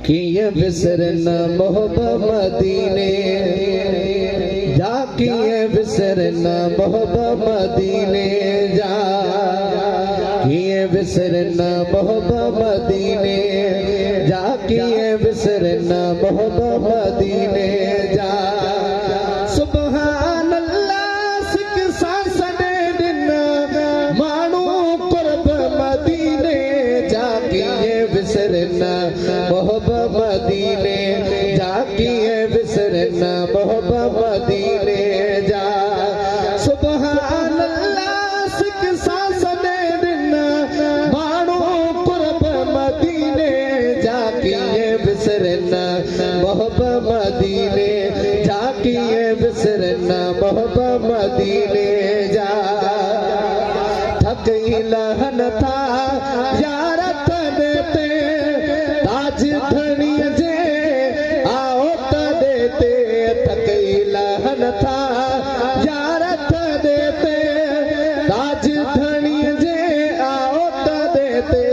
किए बिसरना मोहब्बत मदीने जा, किए बिसरना मोहब्बत मदीने जा, किए बिसरना मोहब्बत मदीने जा, किए बिसरना मोहब्बत मदीने जा। सुभान अल्लाह सिक सासने दिन मानू कुर्ब मदीने जा, किए बिसरना मोहब्बत मदीने जा, किए बिसरना मोहब्बत मदीने जा। सुभान अल्लाह सिक सासने दिन मानू कुर्ब मदीने जा, किए बिसरना मोहब्बत मदीने जा, किए बिसरना मोहब्बत मदीने जा। थक लहन था यार तने ते ताज धनी जे आओ तने ते, थक लहन था यार तने ते ताज धनी जे आओ तने ते।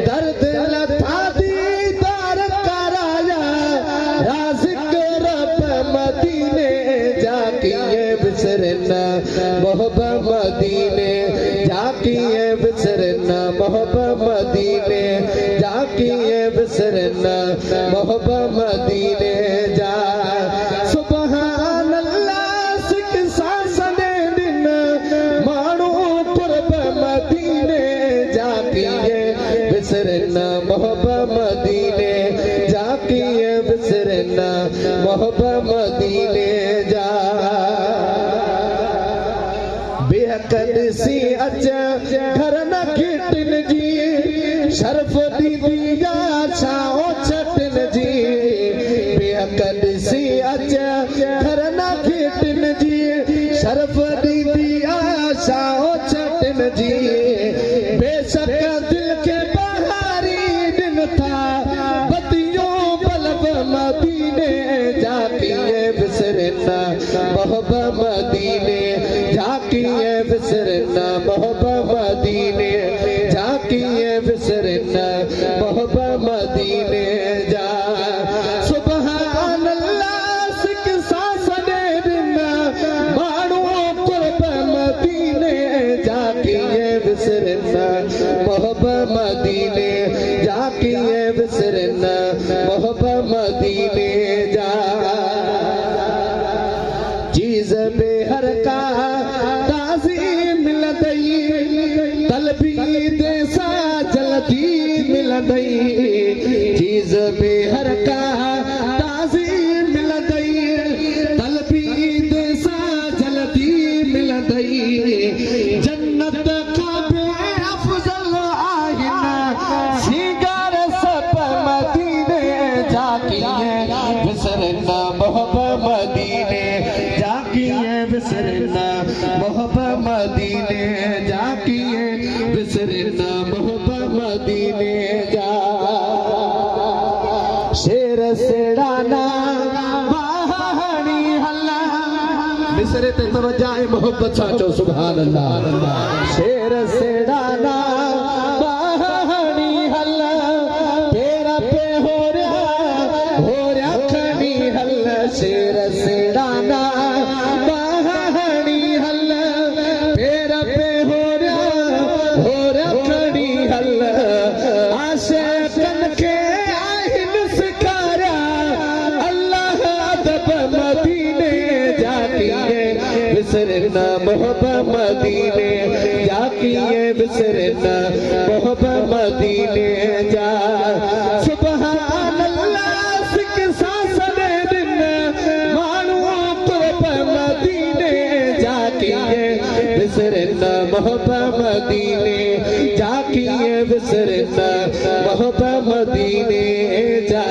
दर्द लथा दीदार कराया राज़िक रब मदीने जा, किए बिसरना मोहब्बत मदीने जा, किए बिसरना मोहब्बत मदीने जा, किए बिसरना मोहब्बत मदीने जा। सुभान अल्लाह सिक सासने दिन मानू कुर्ब मदीने जा, किए बिसरना मोहब्बत मदीने जा, किए बिसरना मोहब्बत मदीने जा। बेहकद सी अच घर न खिटन जी शर्फ दीदिया छाओ छटन जी। बेहकद सी अच घर न खिटन जी शर्फ दीदिया छाओ छटन जी। बेशक दिल के बहारी दिन था बतियों बलब मदीने जा, किए बिसरना मोहब्बत मदीने जा, किए बिसरना मोहब्बत मदीने जा, किए बिसरना मोहब्बत मदीने जा। सुभान अल्लाह सिक सासने दिन मानू कुर्ब मदीने जा, किए बिसरना मोहब्बत मदीने जा, किए बिसरना मोहब्बत मदीने जा। चीज बेहर का ताज़ी मिलदई तलबी देसा जल्दी मिलदई। चीज बेहर का ताज़ी मिलदई तलबी देसा जल्दी मिलदई। जन्नत का बे अफजल आहिना सिगार सब मदीने जा, किए बिसरना मोहब्बत मदीने जा, किए बिसरना मोहब्बत मदीने जा, किए बिसरना मोहब्बत मदीने जा। शेर सेड़ाना बाहनी हल्ला मिसरे ते तवज्जा मोहब्बत साचो सुभान अल्लाह। शेर सेड़ाना बाहनी हल्ला तेरा पे हो रहा खनी हल्ला। शेर सेड़ाना बाहनी हल्ला तेरा पे हो रहा खनी हल्ला। आशिकन के आहिन सिखारा अल्लाह अदब मदीने जा, किए बिसरना मोहब्बत मदीने जा, किए बिसरना मोहब्बत मदीने जा। सुभान अल्लाह सिक सासने दिन मानू कुर्ब मदीने जा, किए बिसरना मोहब्बत मदीने जा, किए बिसरना मोहब्बत मदीने जा।